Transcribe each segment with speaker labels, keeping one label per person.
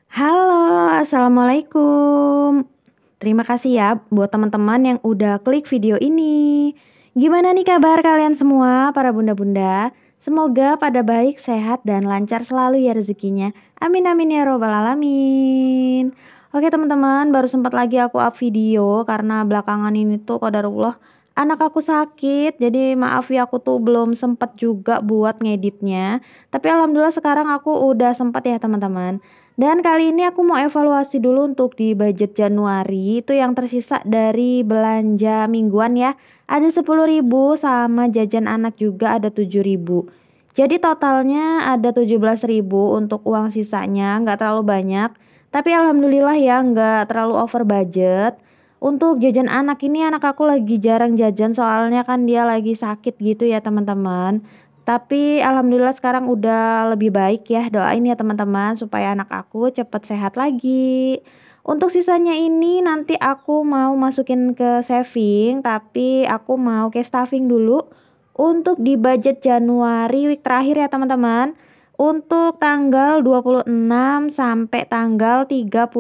Speaker 1: Halo, assalamualaikum. Terima kasih ya buat teman-teman yang udah klik video ini. Gimana nih kabar kalian semua, para bunda-bunda? Semoga pada baik, sehat, dan lancar selalu ya rezekinya. Amin amin ya robbal alamin. Oke teman-teman, baru sempat lagi aku up video karena belakangan ini tuh qadarullah anak aku sakit. Jadi maaf ya aku tuh belum sempat juga buat ngeditnya. Tapi alhamdulillah sekarang aku udah sempat ya teman-teman. Dan kali ini aku mau evaluasi dulu untuk di budget Januari itu yang tersisa dari belanja mingguan ya. Ada 10.000 sama jajan anak juga ada 7.000. Jadi totalnya ada 17.000 untuk uang sisanya, nggak terlalu banyak. Tapi alhamdulillah ya nggak terlalu over budget. Untuk jajan anak ini anak aku lagi jarang jajan soalnya kan dia lagi sakit gitu ya teman-teman. Tapi alhamdulillah sekarang udah lebih baik ya, doain ya teman-teman supaya anak aku cepet sehat lagi. Untuk sisanya ini nanti aku mau masukin ke saving, tapi aku mau ke stuffing dulu untuk di budget Januari week terakhir ya teman-teman. Untuk tanggal 26 sampai tanggal 31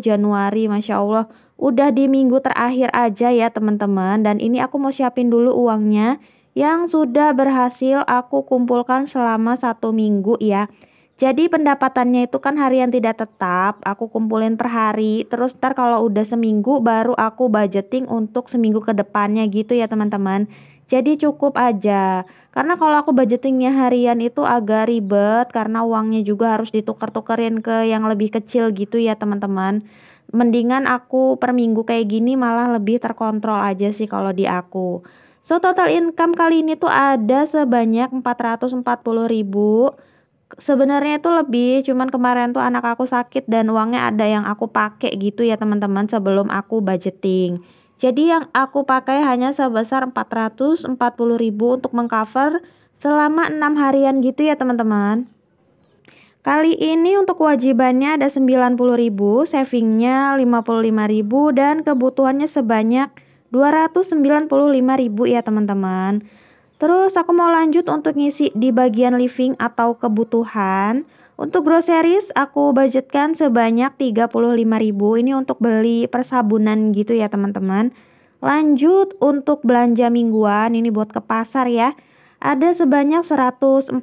Speaker 1: Januari, Masya Allah udah di minggu terakhir aja ya teman-teman. Dan ini aku mau siapin dulu uangnya yang sudah berhasil aku kumpulkan selama 1 minggu ya. Jadi pendapatannya itu kan harian tidak tetap, aku kumpulin per hari, terus ntar kalau udah seminggu baru aku budgeting untuk seminggu ke depannya gitu ya teman-teman. Jadi cukup aja, karena kalau aku budgetingnya harian itu agak ribet karena uangnya juga harus ditukar-tukerin ke yang lebih kecil gitu ya teman-teman. Mendingan aku per minggu kayak gini malah lebih terkontrol aja sih kalau di aku. So total income kali ini tuh ada sebanyak 440.000. Sebenarnya itu lebih, cuman kemarin tuh anak aku sakit dan uangnya ada yang aku pakai gitu ya teman-teman sebelum aku budgeting. Jadi yang aku pakai hanya sebesar 440.000 untuk mengcover selama 6 harian gitu ya teman-teman. Kali ini untuk kewajibannya ada 90.000, savingnya 55.000 dan kebutuhannya sebanyak 295.000 ya teman-teman. Terus aku mau lanjut untuk ngisi di bagian living atau kebutuhan. Untuk groceries aku budgetkan sebanyak 35.000. Ini untuk beli persabunan gitu ya teman-teman. Lanjut untuk belanja mingguan, ini buat ke pasar ya. Ada sebanyak 140.000,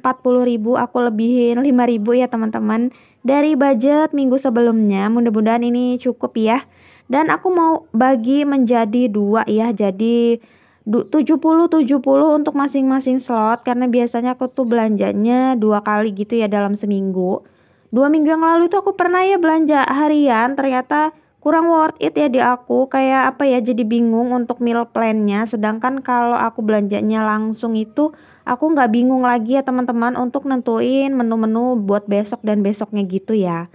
Speaker 1: aku lebihin 5.000 ya teman-teman dari budget minggu sebelumnya. Mudah-mudahan ini cukup ya. Dan aku mau bagi menjadi dua ya. Jadi 70-70 untuk masing-masing slot karena biasanya aku tuh belanjanya 2 kali gitu ya dalam seminggu. 2 minggu yang lalu itu aku pernah ya belanja harian, ternyata kurang worth it ya di aku, kayak apa ya, jadi bingung untuk meal plan-nya. Sedangkan kalau aku belanjanya langsung itu aku nggak bingung lagi ya teman-teman untuk nentuin menu-menu buat besok dan besoknya gitu ya.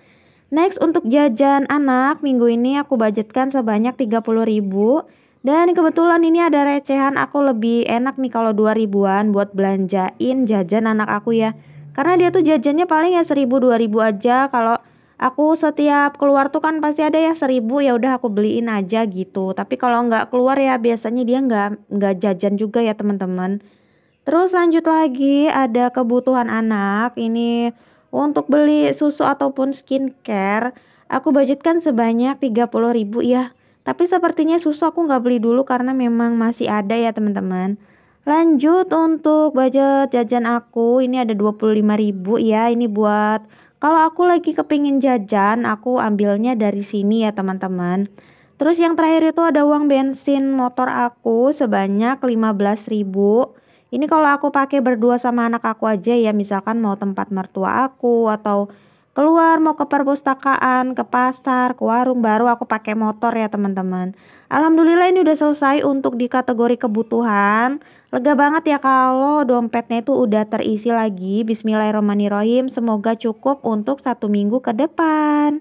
Speaker 1: Next untuk jajan anak minggu ini aku budgetkan sebanyak 30.000. Dan kebetulan ini ada recehan, aku lebih enak nih kalau 2 ribuan buat belanjain jajan anak aku ya. Karena dia tuh jajannya paling ya 1.000-2.000 aja. Kalau aku setiap keluar tuh kan pasti ada ya 1.000, ya udah aku beliin aja gitu. Tapi kalau nggak keluar ya biasanya dia nggak jajan juga ya teman-teman. Terus lanjut lagi ada kebutuhan anak. Ini untuk beli susu ataupun skincare aku budgetkan sebanyak 30.000 ya. Tapi sepertinya susu aku nggak beli dulu karena memang masih ada ya teman-teman. Lanjut untuk budget jajan aku ini ada 25.000 ya. Ini buat kalau aku lagi kepingin jajan aku ambilnya dari sini ya teman-teman. Terus yang terakhir itu ada uang bensin motor aku sebanyak 15.000. Ini kalau aku pakai berdua sama anak aku aja ya, misalkan mau tempat mertua aku atau keluar mau ke perpustakaan, ke pasar, ke warung, baru aku pakai motor ya teman-teman. Alhamdulillah ini udah selesai untuk di kategori kebutuhan. Lega banget ya kalau dompetnya itu udah terisi lagi. Bismillahirrahmanirrahim. Semoga cukup untuk 1 minggu ke depan.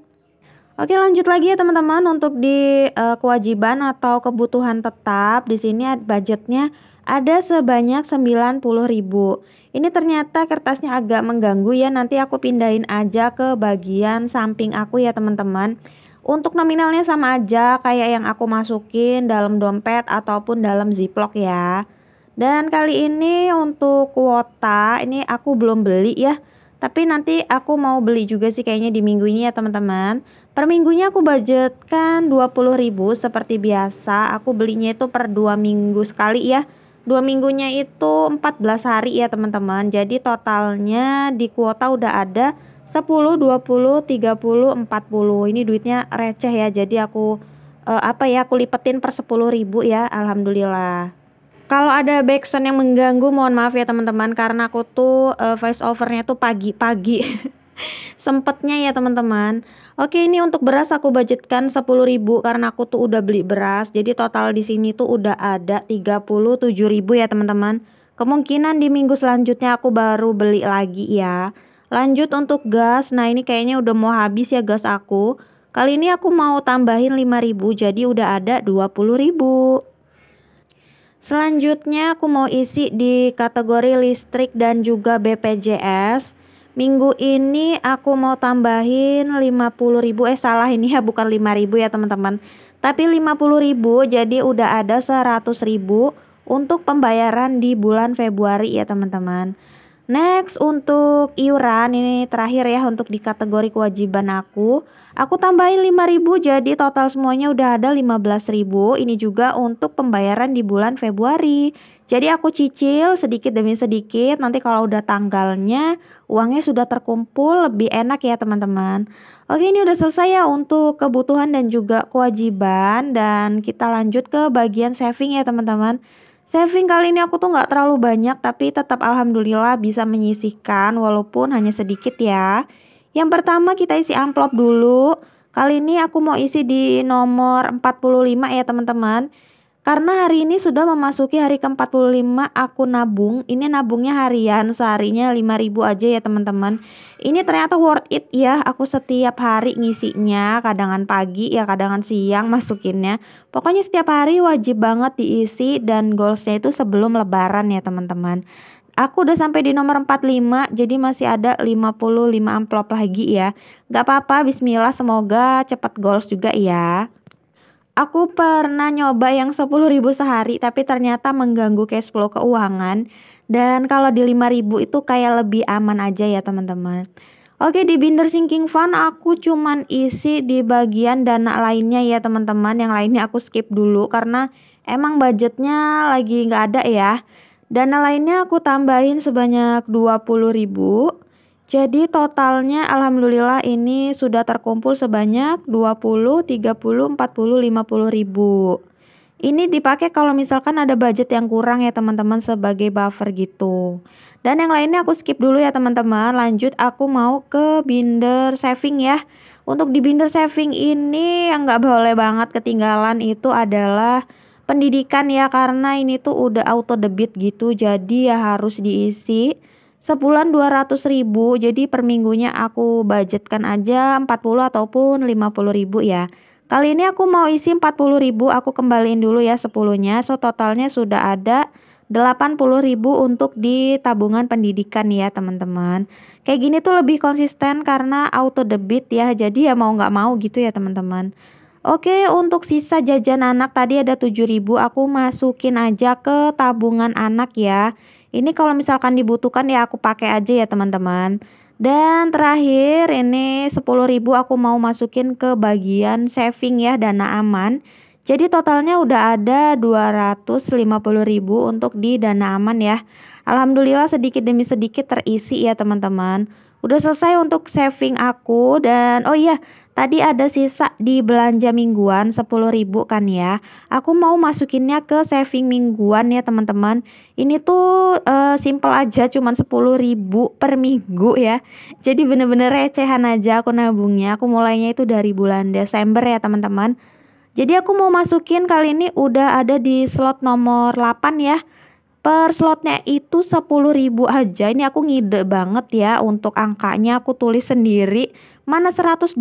Speaker 1: Oke, lanjut lagi ya teman-teman untuk di kewajiban atau kebutuhan tetap. Di sini budgetnya ada sebanyak 90.000. Ini ternyata kertasnya agak mengganggu ya. Nanti aku pindahin aja ke bagian samping aku ya teman-teman. Untuk nominalnya sama aja kayak yang aku masukin dalam dompet ataupun dalam ziplock ya. Dan kali ini untuk kuota ini aku belum beli ya. Tapi nanti aku mau beli juga sih kayaknya di minggu ini ya teman-teman. Per minggunya aku budgetkan 20.000 seperti biasa. Aku belinya itu per 2 minggu sekali ya. 2 minggunya itu 14 hari ya teman-teman. Jadi totalnya di kuota udah ada 10, 20, 30, 40. Ini duitnya receh ya. Jadi aku aku lipetin per 10.000 ya. Alhamdulillah. Kalau ada backsound yang mengganggu mohon maaf ya teman-teman, karena aku tuh voice overnya tuh pagi-pagi sempetnya ya teman-teman. Oke, ini untuk beras aku budgetkan 10.000 karena aku tuh udah beli beras. Jadi total di sini tuh udah ada 37.000 ya teman-teman. Kemungkinan di minggu selanjutnya aku baru beli lagi ya. Lanjut untuk gas. Nah, ini kayaknya udah mau habis ya gas aku. Kali ini aku mau tambahin 5.000 jadi udah ada 20.000. Selanjutnya aku mau isi di kategori listrik dan juga BPJS. Minggu ini aku mau tambahin 50.000, salah ini ya, bukan 5.000 ya teman-teman, tapi 50.000, jadi udah ada 100.000 untuk pembayaran di bulan Februari ya teman-teman. Next untuk iuran, ini terakhir ya untuk di kategori kewajiban aku tambahin 5.000 jadi total semuanya udah ada 15.000. Ini juga untuk pembayaran di bulan Februari. Jadi aku cicil sedikit demi sedikit, nanti kalau udah tanggalnya uangnya sudah terkumpul lebih enak ya teman-teman. Oke, ini udah selesai ya untuk kebutuhan dan juga kewajiban, dan kita lanjut ke bagian saving ya teman-teman. Saving kali ini aku tuh nggak terlalu banyak, tapi tetap alhamdulillah bisa menyisihkan walaupun hanya sedikit ya. Yang pertama kita isi amplop dulu. Kali ini aku mau isi di nomor 45 ya teman-teman. Karena hari ini sudah memasuki hari ke-45 aku nabung. Ini nabungnya harian, seharinya 5.000 aja ya teman-teman. Ini ternyata worth it ya. Aku setiap hari ngisinya, kadangan pagi ya, kadangan siang masukinnya. Pokoknya setiap hari wajib banget diisi, dan goalsnya itu sebelum lebaran ya teman-teman. Aku udah sampai di nomor 45, jadi masih ada 55 amplop lagi ya. Gak apa-apa, bismillah, semoga cepat goals juga ya. Aku pernah nyoba yang 10.000 sehari, tapi ternyata mengganggu cash flow keuangan. Dan kalau di 5.000 itu kayak lebih aman aja ya teman-teman. Oke, di Binder Sinking Fund aku cuman isi di bagian dana lainnya ya teman-teman. Yang lainnya aku skip dulu karena emang budgetnya lagi nggak ada ya. Dana lainnya aku tambahin sebanyak 20.000. Jadi totalnya alhamdulillah ini sudah terkumpul sebanyak 20, 30, 40, 50.000. Ini dipakai kalau misalkan ada budget yang kurang ya teman-teman, sebagai buffer gitu. Dan yang lainnya aku skip dulu ya teman-teman. Lanjut aku mau ke Binder Saving ya. Untuk di Binder Saving ini yang nggak boleh banget ketinggalan itu adalah pendidikan ya, karena ini tuh udah auto debit gitu, jadi ya harus diisi. Sebulan 200.000, jadi per minggunya aku budgetkan aja 40 ataupun 50.000 ya. Kali ini aku mau isi 40.000, aku kembaliin dulu ya 10-nya. So totalnya sudah ada 80.000 untuk di tabungan pendidikan ya teman-teman. Kayak gini tuh lebih konsisten karena auto debit ya, jadi ya mau nggak mau gitu ya teman-teman. Oke, untuk sisa jajan anak tadi ada 7.000, aku masukin aja ke tabungan anak ya. Ini kalau misalkan dibutuhkan ya aku pakai aja ya teman-teman. Dan terakhir ini 10.000 aku mau masukin ke bagian saving ya, dana aman. Jadi totalnya udah ada 250.000 untuk di dana aman ya. Alhamdulillah sedikit demi sedikit terisi ya teman-teman. Udah selesai untuk saving aku. Dan oh iya, tadi ada sisa di belanja mingguan 10.000 kan ya. Aku mau masukinnya ke saving mingguan ya teman-teman. Ini tuh simple aja, cuman 10.000 per minggu ya. Jadi bener-bener recehan aja aku nabungnya. Aku mulainya itu dari bulan Desember ya teman-teman. Jadi aku mau masukin kali ini udah ada di slot nomor 8 ya. Per slotnya itu 10.000 aja. Ini aku ngide banget ya untuk angkanya, aku tulis sendiri. Mana 120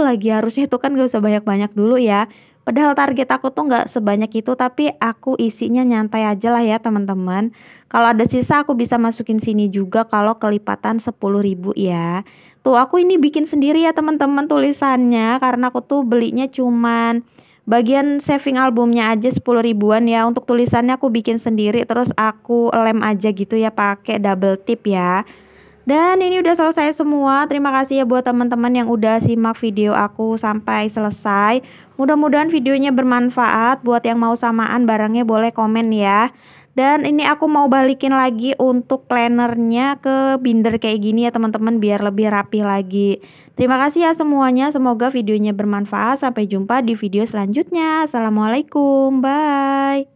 Speaker 1: lagi, harusnya itu kan gak usah banyak-banyak dulu ya. Padahal target aku tuh gak sebanyak itu, tapi aku isinya nyantai aja lah ya teman-teman. Kalau ada sisa aku bisa masukin sini juga kalau kelipatan 10.000 ya. Tuh aku ini bikin sendiri ya teman-teman tulisannya, karena aku tuh belinya cuman bagian saving albumnya aja 10.000-an ya. Untuk tulisannya aku bikin sendiri, terus aku lem aja gitu ya pakai double tip ya. Dan ini udah selesai semua. Terima kasih ya buat teman-teman yang udah simak video aku sampai selesai. Mudah-mudahan videonya bermanfaat. Buat yang mau samaan barangnya boleh komen ya. Dan ini aku mau balikin lagi untuk plannernya ke binder kayak gini ya teman-teman, biar lebih rapi lagi. Terima kasih ya semuanya. Semoga videonya bermanfaat. Sampai jumpa di video selanjutnya. Assalamualaikum. Bye.